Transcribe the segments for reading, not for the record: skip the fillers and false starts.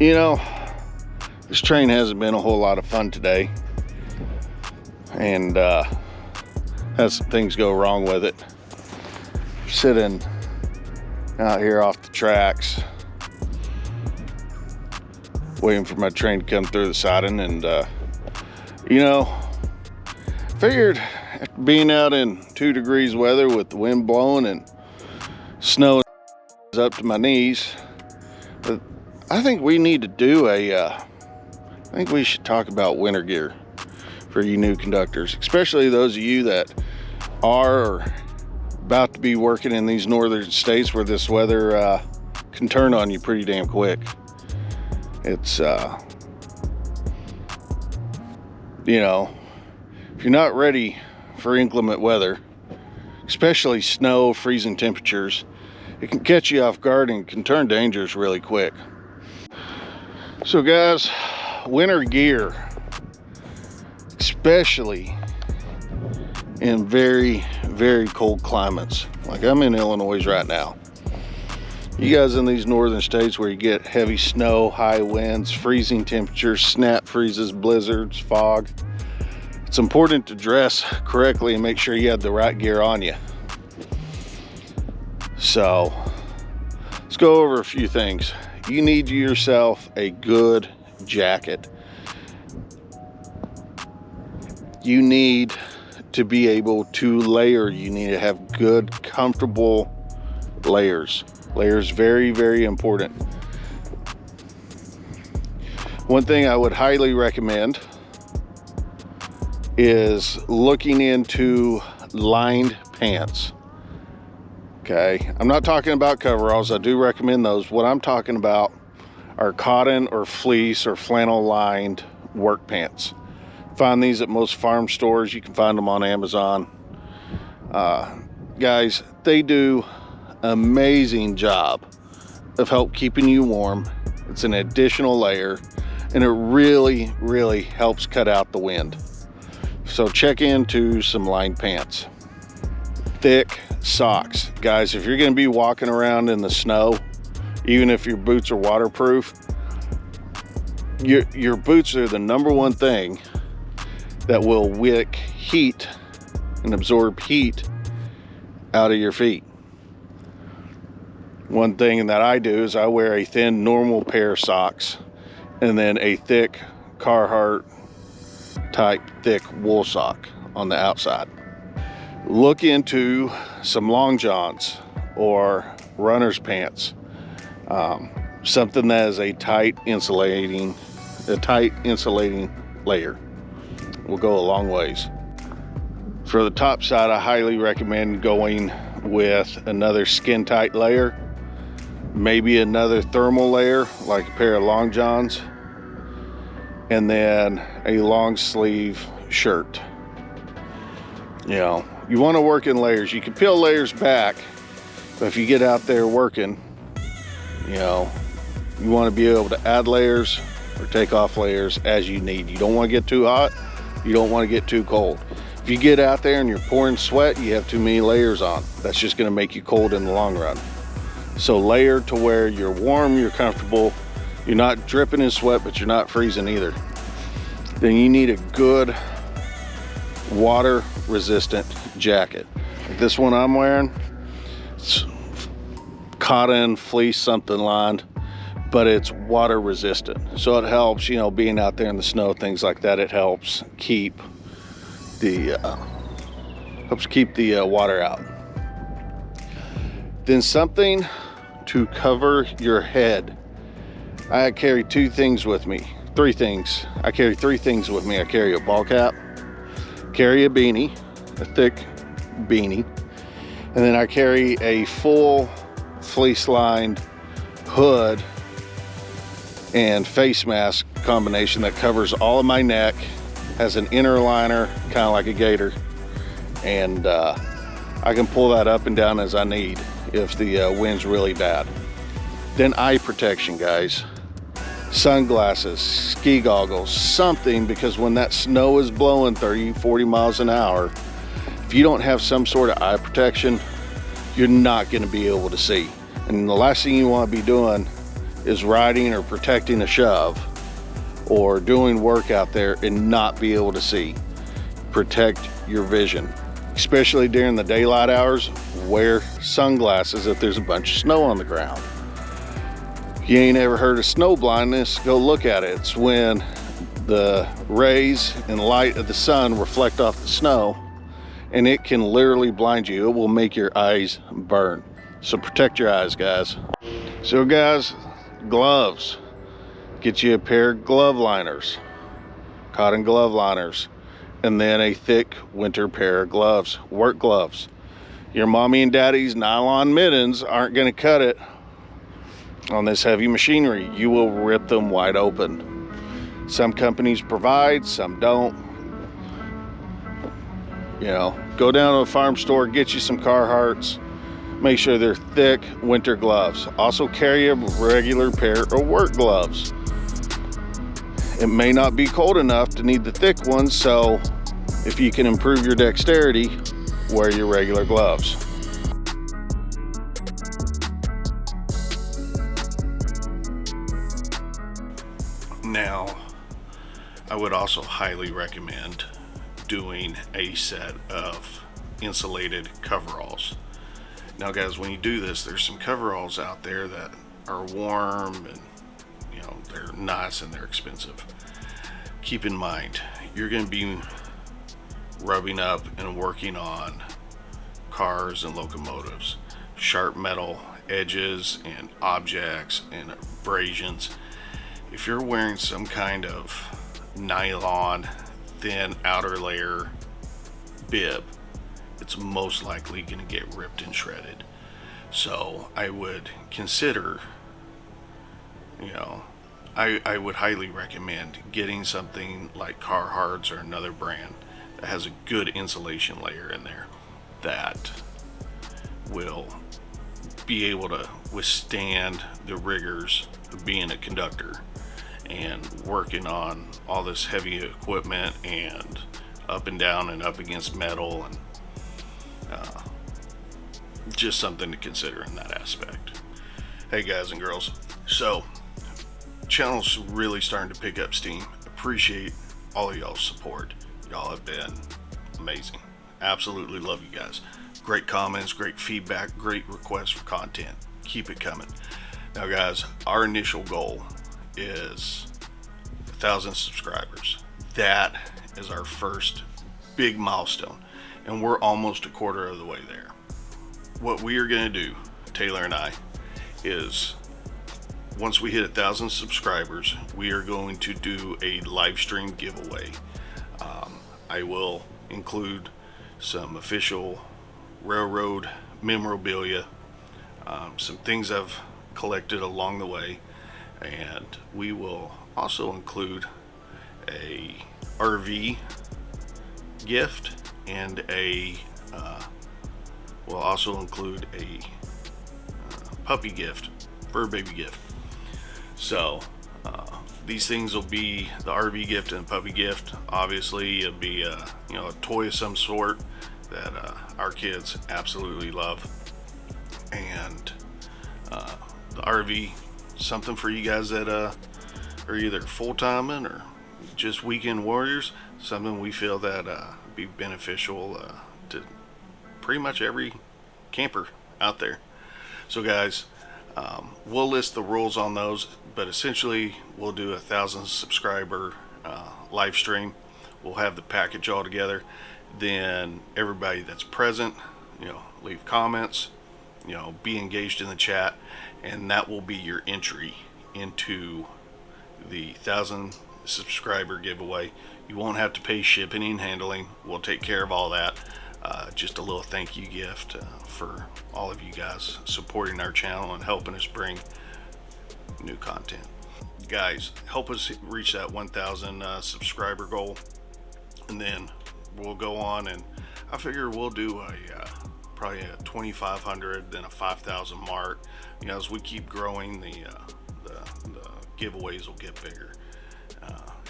You know, this train hasn't been a whole lot of fun today, and had some things go wrong with it. Sitting out here off the tracks, waiting for my train to come through the siding, and you know, figured after being out in 2 degrees weather with the wind blowing and snow up to my knees, but I think we need to do I think we should talk about winter gear for you new conductors, especially those of you that are about to be working in these northern states where this weather can turn on you pretty damn quick. It's you know, if you're not ready for inclement weather, especially snow, freezing temperatures, it can catch you off guard and can turn dangerous really quick. So guys, winter gear, especially in very, very cold climates. Like I'm in Illinois right now. You guys in these northern states where you get heavy snow, high winds, freezing temperatures, snap freezes, blizzards, fog, it's important to dress correctly and make sure you have the right gear on you. So let's go over a few things. You need yourself a good jacket. You need to be able to layer. You need to have good, comfortable layers. Layers, very, very important. One thing I would highly recommend is looking into lined pants. Okay, I'm not talking about coveralls. I do recommend those. What I'm talking about are cotton or fleece or flannel lined work pants. Find these at most farm stores. You can find them on Amazon. Guys, they do an amazing job of help keeping you warm. It's an additional layer, and it really, really helps cut out the wind. So check into some lined pants. Thick socks. Guys, if you're going to be walking around in the snow, even if your boots are waterproof, your boots are the #1 thing that will wick heat and absorb heat out of your feet. One thing that I do is I wear a thin normal pair of socks and then a thick Carhartt type thick wool sock on the outside. Look into some long johns or runner's pants. Something that is a tight insulating layer will go a long ways. For the top side, I highly recommend going with another skin tight layer, maybe another thermal layer like a pair of long johns, and then a long sleeve shirt. You know, you want to work in layers. You can peel layers back, but if you get out there working, you know, you want to be able to add layers or take off layers as you need. You don't want to get too hot. You don't want to get too cold. If you get out there and you're pouring sweat, you have too many layers on. That's just going to make you cold in the long run. So layer to where you're warm, you're comfortable, you're not dripping in sweat, but you're not freezing either. Then you need a good water resistant jacket. Like this one I'm wearing, it's cotton, fleece, something lined, but it's water resistant. So it helps, you know, being out there in the snow, things like that, it helps keep the water out. Then something to cover your head. I carry 2 things with me, 3 things. I carry 3 things with me. I carry a ball cap, carry a beanie, a thick beanie, and then I carry a full fleece lined hood and face mask combination that covers all of my neck, has an inner liner kind of like a gaiter, and I can pull that up and down as I need if the wind's really bad. Then eye protection, guys. Sunglasses, ski goggles, something, because when that snow is blowing 30-40 miles an hour, if you don't have some sort of eye protection, you're not going to be able to see. And the last thing you want to be doing is riding or protecting a shove or doing work out there and not be able to see. Protect your vision, especially during the daylight hours. Wear sunglasses if there's a bunch of snow on the ground. If you ain't ever heard of snow blindness, go look at it. It's when the rays and light of the sun reflect off the snow, and it can literally blind you. It will make your eyes burn. So protect your eyes, guys. So guys, gloves. Get you a pair of glove liners, cotton glove liners, and then a thick winter pair of gloves, work gloves. Your mommy and daddy's nylon mittens aren't going to cut it on this heavy machinery. You will rip them wide open. Some companies provide, some don't. You know, go down to a farm store, get you some Carhartts. Make sure they're thick winter gloves. Also carry a regular pair of work gloves. It may not be cold enough to need the thick ones, so if you can improve your dexterity, wear your regular gloves. Now, I would also highly recommend doing a set of insulated coveralls. Now guys, when you do this, there's some coveralls out there that are warm and they're nice and they're expensive. Keep in mind, you're going to be rubbing up and working on cars and locomotives, sharp metal edges and objects and abrasions. If you're wearing some kind of nylon thin outer layer bib, it's most likely going to get ripped and shredded. So I would consider, I would highly recommend getting something like Carhartts or another brand that has a good insulation layer in there that will be able to withstand the rigors of being a conductor and working on all this heavy equipment and up and down and up against metal, and just something to consider in that aspect. Hey guys and girls, so channel's really starting to pick up steam. Appreciate all of y'all's support. Y'all have been amazing. Absolutely love you guys. Great comments, great feedback, great requests for content. Keep it coming. Now guys, our initial goal is 1,000 subscribers. That is our first big milestone, and we're almost a quarter of the way there. What we are going to do, Taylor and I, is once we hit 1,000 subscribers, we are going to do a live stream giveaway. I will include some official railroad memorabilia, some things I've collected along the way, and we will also include a RV gift and we'll also include a puppy gift, fur baby gift. So these things will be the RV gift and puppy gift. Obviously it'll be a toy of some sort that our kids absolutely love, and the RV, something for you guys that are either full-timing or just weekend warriors, something we feel that be beneficial to pretty much every camper out there. So guys, we'll list the rules on those, but essentially we'll do 1,000 subscriber live stream. We'll have the package all together. Then everybody that's present, leave comments, be engaged in the chat, and that will be your entry into the 1,000 subscriber giveaway. You won't have to pay shipping and handling. We'll take care of all that. Just a little thank you gift for all of you guys supporting our channel and helping us bring new content. Guys, help us reach that 1,000 subscriber goal, and then we'll go on, and I figure we'll do probably a 2,500, then a 5,000 mark. As we keep growing, the giveaways will get bigger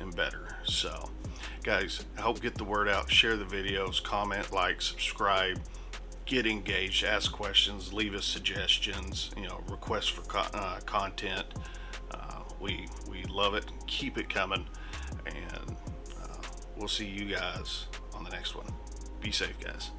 and better. So guys, help get the word out, share the videos, comment, like, subscribe, get engaged, ask questions, leave us suggestions, you know, requests for content. We love it. Keep it coming, and we'll see you guys on the next one. Be safe, guys.